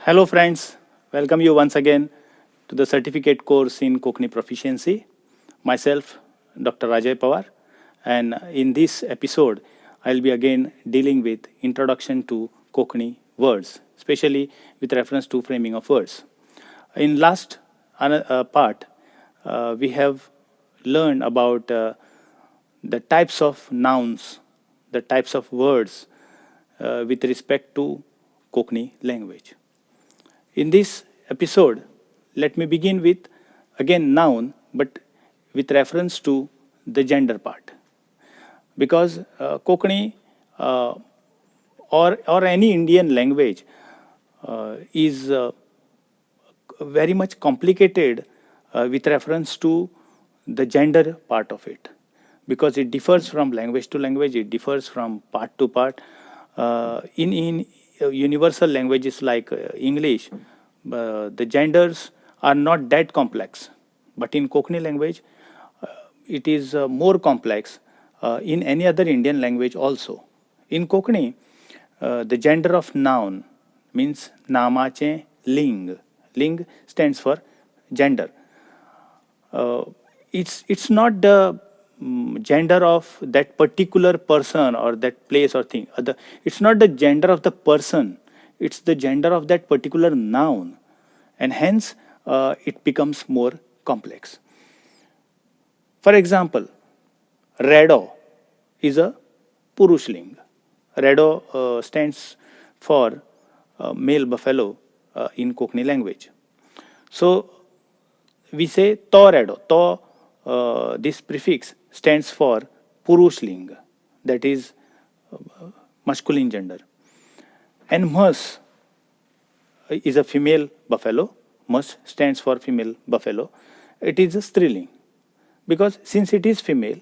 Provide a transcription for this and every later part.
Hello friends, welcome you once again to the certificate course in Konkani proficiency. Myself, Dr. Rajay Pawar, and in this episode, I'll be again dealing with introduction to Konkani words, especially with reference to framing of words. In last part, we have learned about the types of nouns, the types of words with respect to Konkani language. In this episode, let me begin with again noun, but with reference to the gender part. Because Konkani or any Indian language is very much complicated with reference to the gender part of it, because it differs from language to language, it differs from part to part. In universal languages like English, the genders are not that complex, but in Konkani language, it is more complex. In any other Indian language also. In Konkani, the gender of noun means namache ling. Ling stands for gender. It's not the gender of that particular person or that place or thing. It's not the gender of the person. It's the gender of that particular noun, and hence it becomes more complex. For example, Rado is a Purushling. Rado stands for male buffalo in Konkani language. So we say to Rado. To, this prefix stands for Purushling, that is masculine gender. And Mas is a female buffalo. Mas stands for female buffalo. It is a Striling. Because since it is female,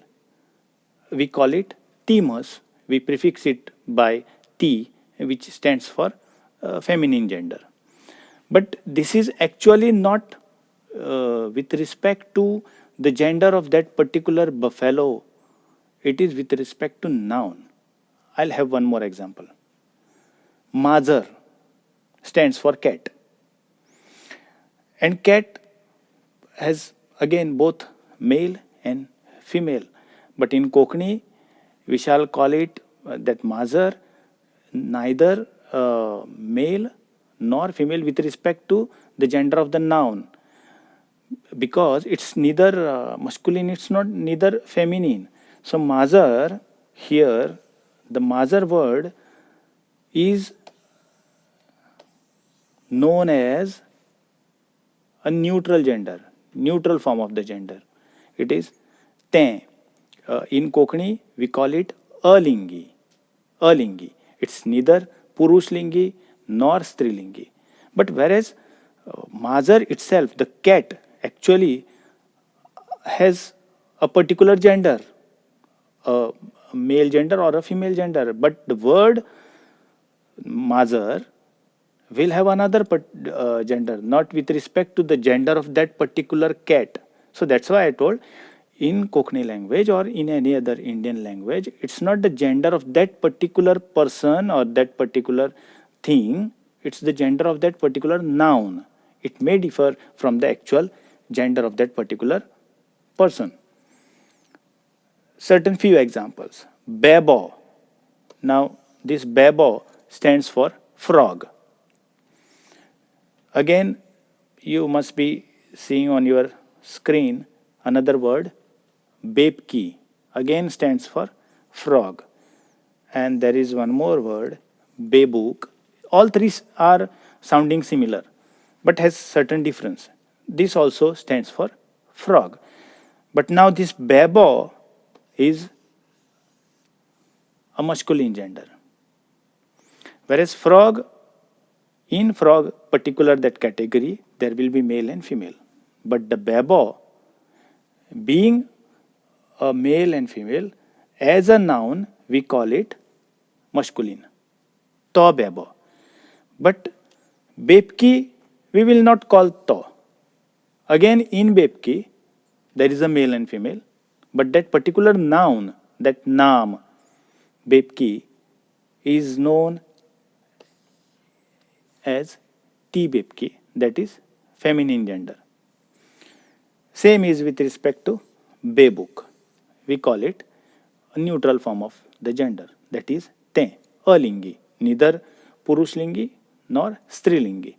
we call it Timas. We prefix it by T, which stands for feminine gender. But this is actually not with respect to the gender of that particular buffalo. It is with respect to noun. I'll have one more example. Mazar stands for cat. And cat has again both male and female. But in Konkani, we shall call it that Mazar, neither male nor female with respect to the gender of the noun, because it's neither masculine, it's not neither feminine. So Mazar here, the Mazar word is known as a neutral gender, neutral form of the gender. It is te. In Konkani, we call it alingi. Alingi. It's neither purushlingi nor strilingi. But whereas Mazar itself, the cat, actually has a particular gender, a male gender or a female gender. But the word Mazar will have another gender, not with respect to the gender of that particular cat. So that's why I told, in Konkani language or in any other Indian language, it's not the gender of that particular person or that particular thing, it's the gender of that particular noun. It may differ from the actual gender of that particular person. Certain few examples. Bebo. Now, this bebo stands for frog. Again, you must be seeing on your screen another word, bebki. Again stands for frog. And there is one more word, bebuk. All three are sounding similar, but has certain difference. This also stands for frog. But now this bebo is a masculine gender. Whereas frog, in frog particular that category, there will be male and female. But the bebo, being a male and female, as a noun, we call it masculine. To bebo. But bebki, we will not call to. Again, in bebki, there is a male and female. But that particular noun, that naam, bebki, is known as ती बेपकी, that is feminine gender. Same is with respect to bebuk. We call it a neutral form of the gender, that is te, alingi, neither purushlingi nor strilingi.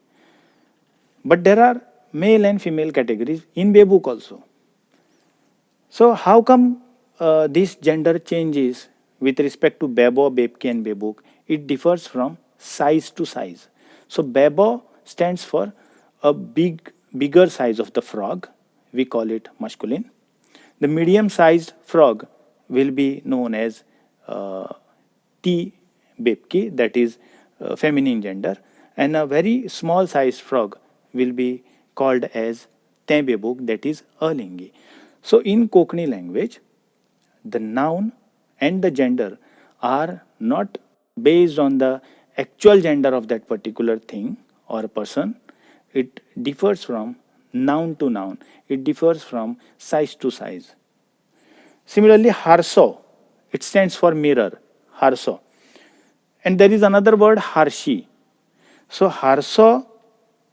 But there are male and female categories in bebuk also. So how come this gender changes with respect to bebo, bebki and bebuk? It differs from size to size. So bebo stands for a bigger size of the frog. We call it masculine. The medium-sized frog will be known as T bebki, that is feminine gender, and a very small-sized frog will be called as Te bebuk, that is alingi. So in Konkani language, the noun and the gender are not based on the actual gender of that particular thing or person. It differs from noun to noun. It differs from size to size. Similarly, harso, it stands for mirror, harso. And there is another word, harshi. So harso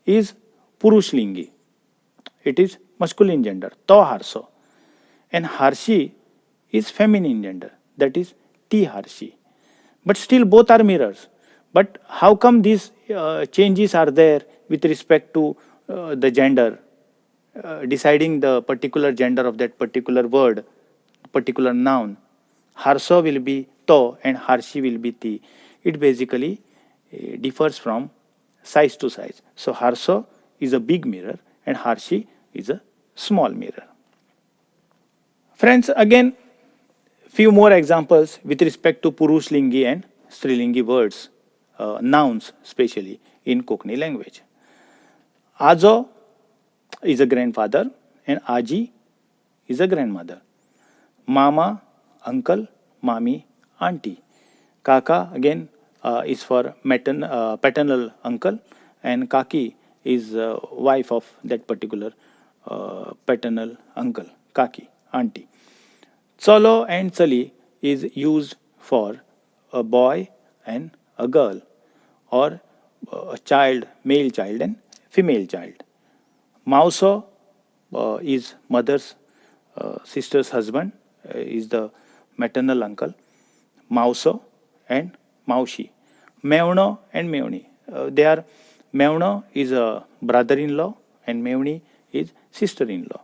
is purushlingi. It is masculine gender, to harso. And harshi is feminine gender, that is ti harshi. But still both are mirrors. But how come these changes are there with respect to the gender, deciding the particular gender of that particular word, particular noun? Harso will be to and harshi will be ti. It basically differs from size to size. So harso is a big mirror and harshi is a small mirror. Friends, again, few more examples with respect to purushlingi and strilingi words, nouns especially in Konkani language. Ajo is a grandfather and Aji is a grandmother. Mama, uncle, mami, auntie. Kaka again is for paternal uncle, and Kaki is wife of that particular paternal uncle, Kaki, auntie. Cholo and Chali is used for a boy and a girl, or a child, male child and female child. Mauso is mother's sister's husband, is the maternal uncle. Mauso and Maushi. Mevno and Mevni. They are, Mevno is a brother-in-law and Mevni is sister-in-law.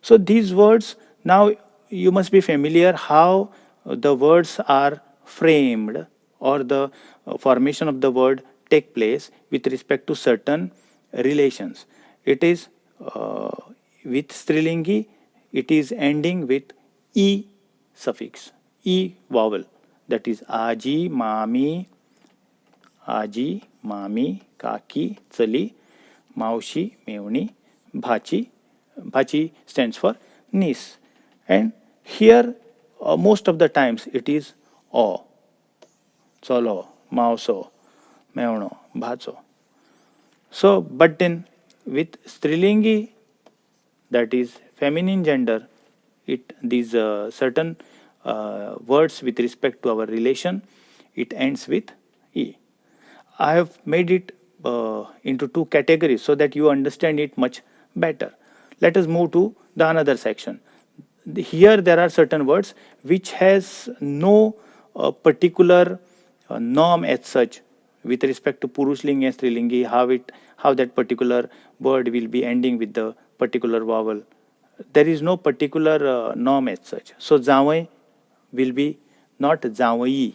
So these words, now you must be familiar how the words are framed, or the formation of the word take place with respect to certain relations. It is with Strilingi, it is ending with E suffix, E vowel, that is Aji, Mami, Kaki, Chali, Maushi, Mevni, Bhachi. Bhachi stands for niece. And here most of the times it is O. Cholo, Mauso, Mevno, Bhacho. So, but then with Strilingi, that is feminine gender, these certain words with respect to our relation, it ends with E. I have made it into two categories so that you understand it much better. Let us move to the another section. Here there are certain words which has no particular norm as such with respect to Purushlingi and Strilingi, how that particular word will be ending with the particular vowel. There is no particular norm as such. So Zawai will be not Zawai.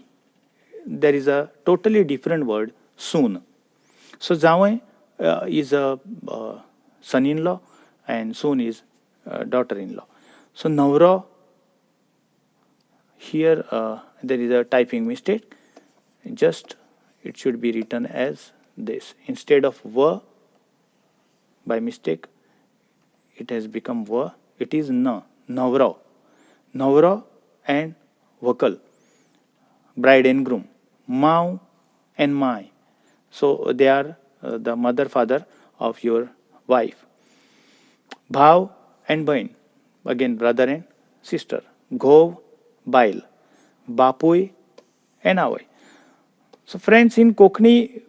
There is a totally different word, soon. So Zawai is a son-in-law and soon is daughter-in-law. So Navra, here there is a typing mistake. Just it should be written as this. Instead of va, by mistake, it has become va. It is na, Navra. Navra and Vakal, bride and groom. Mau and Mai. So they are the mother, father of your wife. Bhav and Bain, again brother and sister. Ghov, Bail. Bapui and Avai. So friends, in Konkani,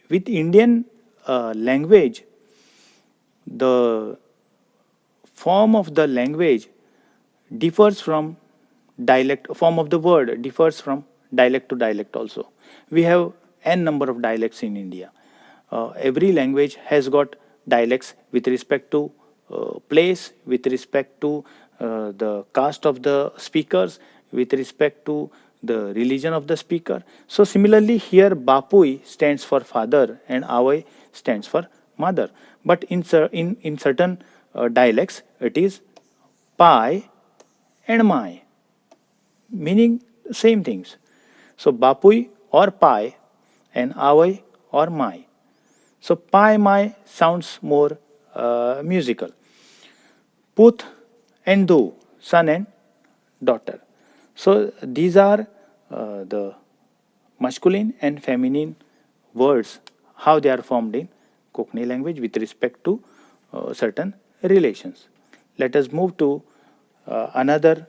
With Indian language, the form of the language differs from dialect, form of the word differs from dialect to dialect also. We have n number of dialects in India. Every language has got dialects with respect to place, with respect to the caste of the speakers, with respect to the religion of the speaker. So similarly here Bapui stands for father and Avai stands for mother. But in certain dialects it is Pai and Mai, meaning same things. So Bapui or Pai and Avai or Mai. So Pai Mai sounds more musical. Put and Do, son and daughter. So these are the masculine and feminine words, how they are formed in Konkani language with respect to certain relations. Let us move to another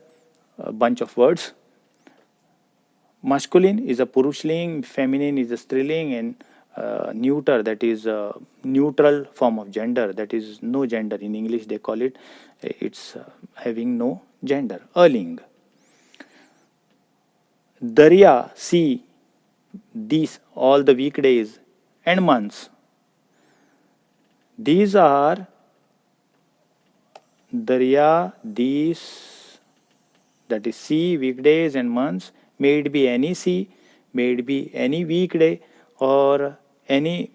bunch of words. Masculine is a purushling, feminine is a striling, and neuter, that is a neutral form of gender, that is no gender. In English they call it, it's having no gender, aling. Darya, sea, these all the weekdays and months. These are Darya, these, that is sea, weekdays and months. May it be any sea, may it be any weekday or any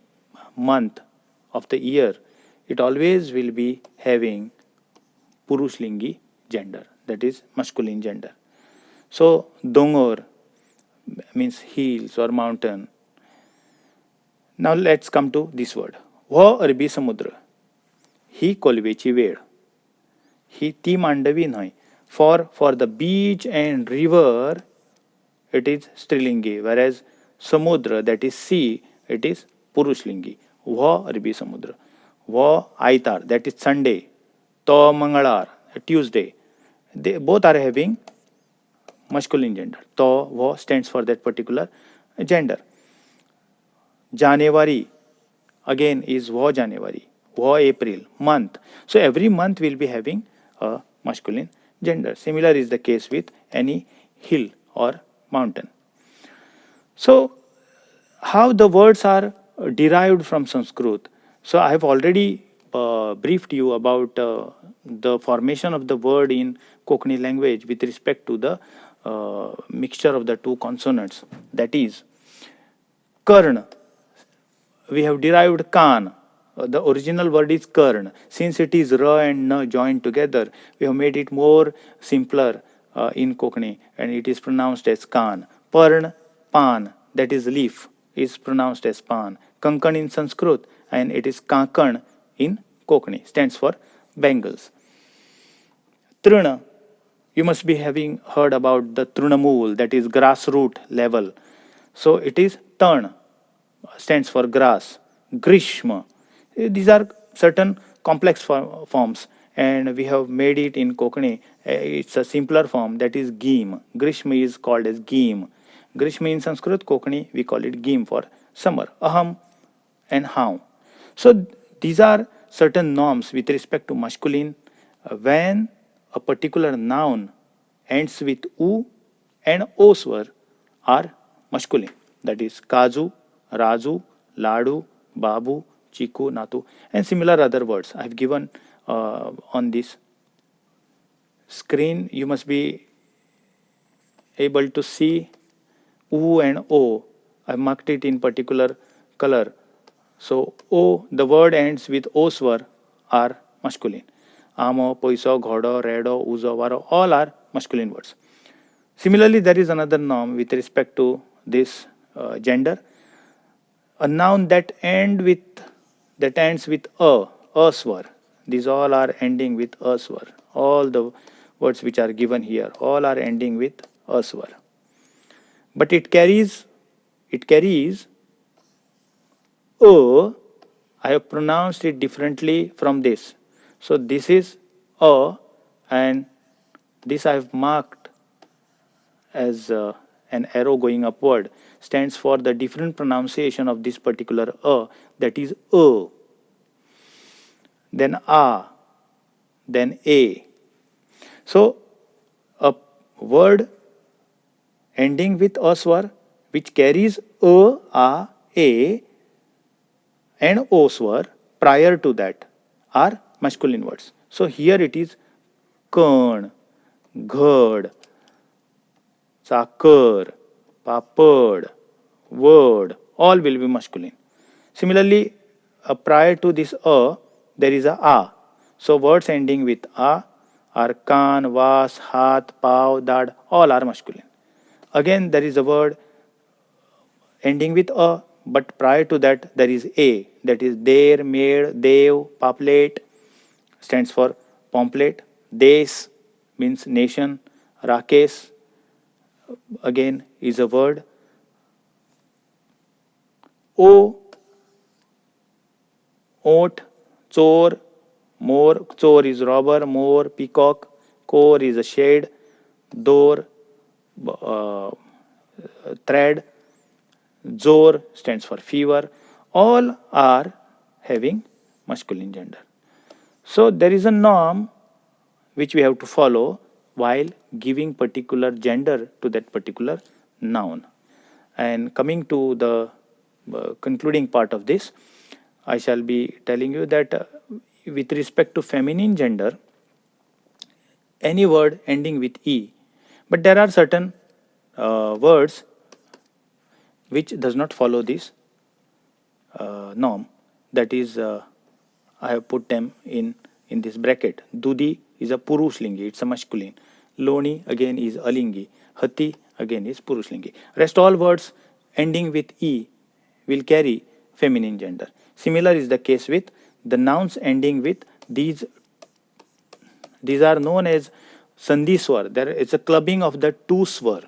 month of the year. It always will be having Purushlingi gender, that is masculine gender. So Dongor means hills or mountain. Now let's come to this word. Wo Arabi Samudra. He kolvechi ved. He ती मांडवी न्हय. For the beach and river it is strilingi, whereas samudra, that is sea, it is purushlingi. Wo Arabi Samudra. Wo Aitar, that is Sunday. To Mangalar, Tuesday. They both are having masculine gender. To Wo stands for that particular gender. January again is Wo January. Wo April, month. So every month will be having a masculine gender. Similar is the case with any hill or mountain. So how the words are derived from Sanskrit. So I have already briefed you about the formation of the word in Konkani language with respect to the mixture of the two consonants. That is, Karn, we have derived Kan. The original word is Karn. Since it is Ra and Na joined together, we have made it more simpler in Konkani, and it is pronounced as Kan. Parn, Pan, that is leaf, is pronounced as Pan. Kankan in Sanskrit, and it is Kankan in Konkani, stands for bangles. Trina, you must be having heard about the Trunamul, that is grassroot level. So it is Tan, stands for grass. Grishma, these are certain complex forms, and we have made it in Konkani. It's a simpler form, that is Geem. Grishma is called as Geem. Grishma in Sanskrit, Konkani we call it Geem for summer. Aham and How. So these are certain norms with respect to masculine when a particular noun ends with U and O swar are masculine. That is Kaju, Raju, Ladu, Babu, Chiku, Natu, and similar other words I have given on this screen. You must be able to see U and O. I have marked it in particular color. So O, the word ends with O swar are masculine. Amo, Poiso, Ghodo, Redo, Uzo, Varo, all are masculine words. Similarly, there is another norm with respect to this gender. A noun that ends with a swar. These all are ending with a swar. All the words which are given here, all are ending with a swar. But it carries a. I have pronounced it differently from this. So this is a, and this I have marked as an arrow going upward. stands for the different pronunciation of this particular a, that is a, then a, then a. So a word ending with a swar which carries a, and o swar prior to that are masculine words. So here it is कण, घड, साकर, papad, word, all will be masculine. Similarly, prior to this there is a. So words ending with a are kan, vas, hat, pav, dad, all are masculine. Again, there is a word ending with a, but prior to that there is a, that is der, med, dev, paplet, stands for pomplate. Des means nation. Rakesh again is a word. O, oat, chor, more, chor is robber, more, peacock, kor is a shade, dor, thread, zor stands for fever. All are having masculine gender. So there is a norm which we have to follow while giving particular gender to that particular noun. And coming to the concluding part of this, I shall be telling you that with respect to feminine gender, any word ending with e, but there are certain words which does not follow this norm. That is, I have put them in this bracket. Dudi is a purushlingi, it's a masculine. Loni again is alingi. Hati again is purushlingi. Rest all words ending with e will carry feminine gender. Similar is the case with the nouns ending with these. These are known as sandhi swar. There is a clubbing of the two swar.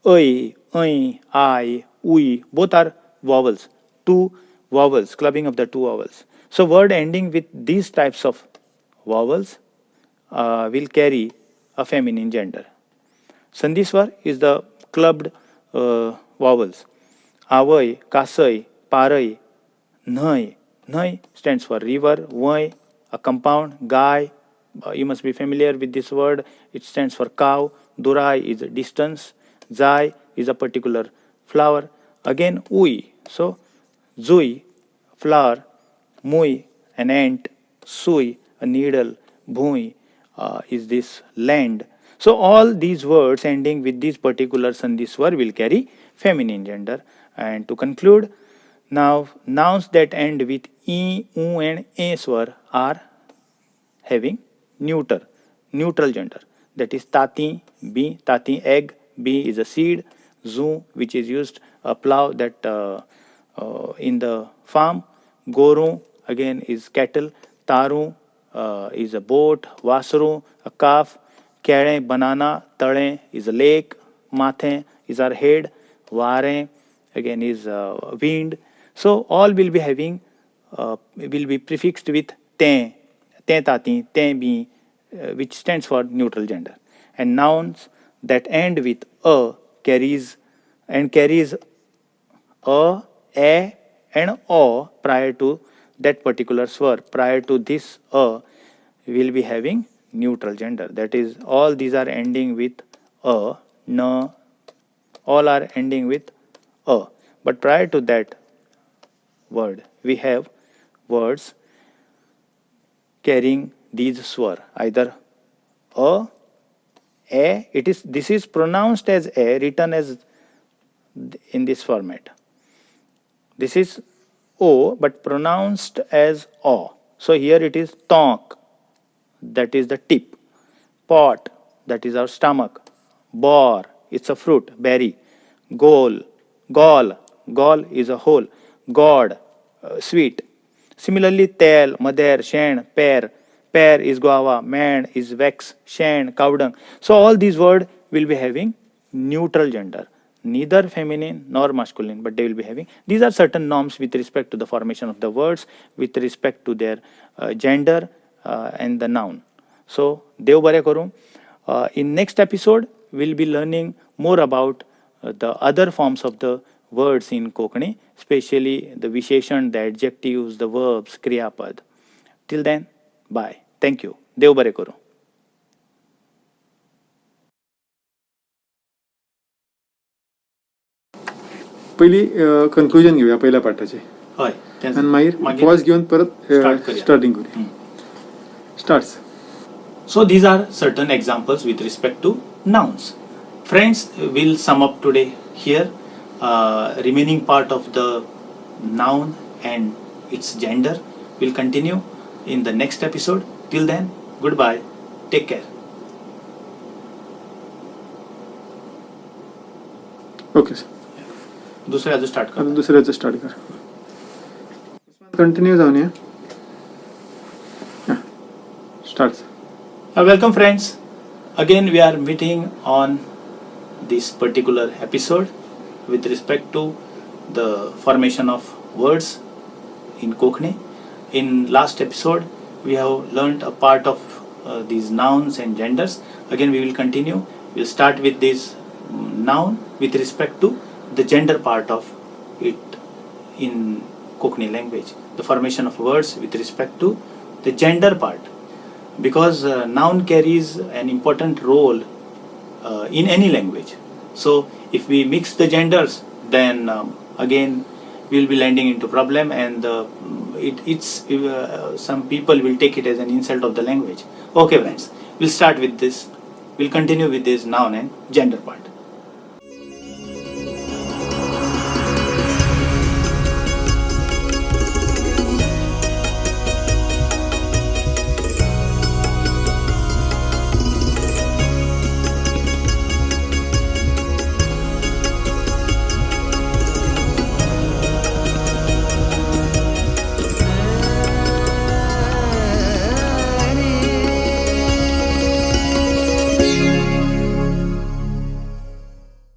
Ai, I, ui, both are vowels. Two vowels, clubbing of the two vowels. So word ending with these types of vowels will carry a feminine gender. Sandhi swar is the clubbed vowels. Avai, kasai, parai, nhai. Nhai stands for river. Vai, a compound. Gai, you must be familiar with this word. It stands for cow. Durai is a distance. Zai is a particular flower. Again, ui. So, zui, flower. Mui, an ant. Sui, a needle. Bhui is this land. So, all these words ending with this particular sandhi swar will carry feminine gender. And to conclude, now nouns that end with e, u, and a swar are having neutral gender. That is tati, b, tati egg, b is a seed, zu which is used a plow that in the farm, goru again is cattle, taru is a boat, vasru a calf, kere banana, tale is a lake, mathe is our head, vare again is wind. So all will be having will be prefixed with te, te tati, te bi, which stands for neutral gender. And nouns that end with a carries a, and o prior to that particular swar. Prior to this a will be having neutral gender. That is, all these are ending with a, na, all are ending with a. But prior to that word, we have words carrying these swar, either a, this is pronounced as a, written as in this format. This is o, but pronounced as o. So here it is tonk, that is the tip. Pot, that is our stomach. Bor, it's a fruit, berry. Gol, gall is a hole. God, sweet. Similarly, tel, mader, shen, pear is guava, man is wax, shen, cow dung. So all these words will be having neutral gender, neither feminine nor masculine, but they will be having. These are certain norms with respect to the formation of the words, with respect to their gender and the noun. So, Dev Bare Karu. In next episode, we'll be learning more about the other forms of the words in Konkani, especially the Visheshan, the adjectives, the verbs, Kriya Pad. Till then, bye. Thank you. Dev bare karo. पहिली conclusion घेऊया पहिल्या पाठाचे होय. आणि मागीर pause घेऊन परत starting करूया. Starts. So these are certain examples with respect to nouns. Friends, we'll sum up today here. Remaining part of the noun and its gender will continue in the next episode. Till then, goodbye. Take care. Okay sir. दुसऱ्याचं start कर. आता दुसऱ्याचं start कर. Continue जाऊन या. Starts. Welcome friends. Again we are meeting on this particular episode with respect to the formation of words in Konkani. In last episode we have learnt a part of these nouns and genders. Again we will continue. We'll start with this noun with respect to the gender part of it in Konkani language. The formation of words with respect to the gender part. Because noun carries an important role in any language. So if we mix the genders, then again we'll be landing into problem, and some people will take it as an insult of the language. Okay friends, we'll start with this. We'll continue with this noun and gender part.